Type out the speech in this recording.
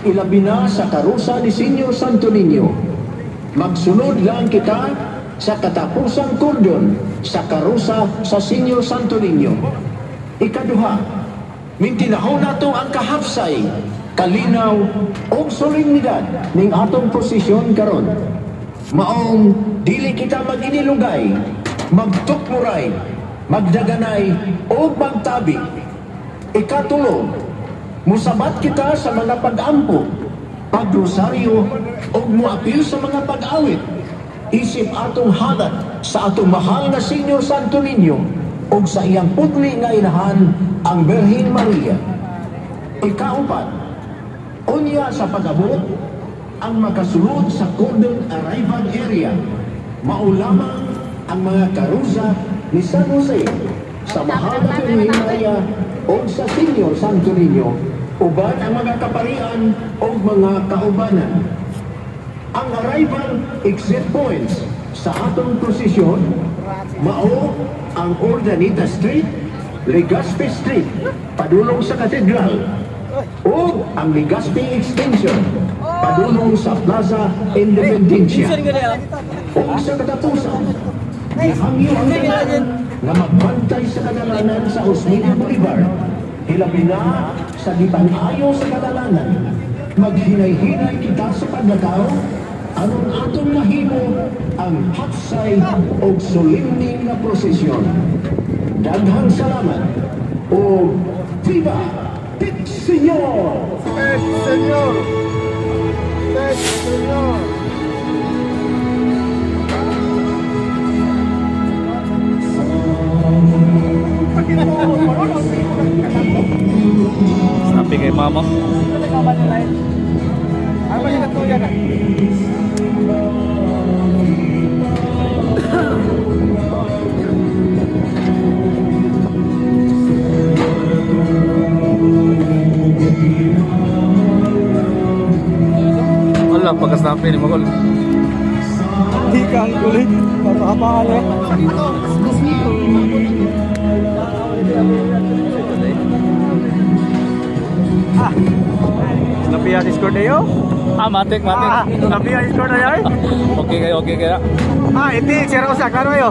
ilabi na sa karusa ni Senyor Santo Niño. Magsunod lang kita sa katapusang kordon sa karusa sa Senyor Santo Niño. Ikaduha, mintinahon nato ang kahapsay, kalinaw o solemnidad ning atong posisyon karon. Maong dili kita maginilugay, magtukmuray, magdaganay o magtabi. Ikatulo, musabat kita sa mga pag-ampo, pagrosaryo o muapil sa mga pag-awit. Isip atong hadat sa atong mahal na Senyor Santo Niño o sa iyang putli nga inahan, ang Birhen Maria. Ikaapat, unya sa pag-abot, ang makasulod sa cordon arrival area, maulamang ang mga karusa ni San Jose sa mahal na Birhen Maria o sa Senyor Santo Niño, uban ang mga kaparian o mga kaubanan. Ang arrival exit points sa atong prosesyon, mao ang Ordaneta Street, Legazpi Street, padulong sa Katedral, o ang Legazpi Extension, padulong sa Plaza Independencia. O sa katapusan, nahangyo ang kailangan na magbantay sa kadalanan sa Osmeña Boulevard, hilabi na sa gipang-ayo sa kadalanan. Maghinay-hinay kita sa paglakaw, anong atong mahimo ang hapsay o solemning na prosesyon. Daghang salamat o Viva Pit Señor! Pit Señor! Pit Señor! Sabi kay mama. Wala, pagkasabi ni Magol. Hindi ka ang kulit. Papakapakal eh. Napiya Discord ayo? Matik. Napiya Discord ayo? Okay kaya. Iti, share ko sa klaro ayo.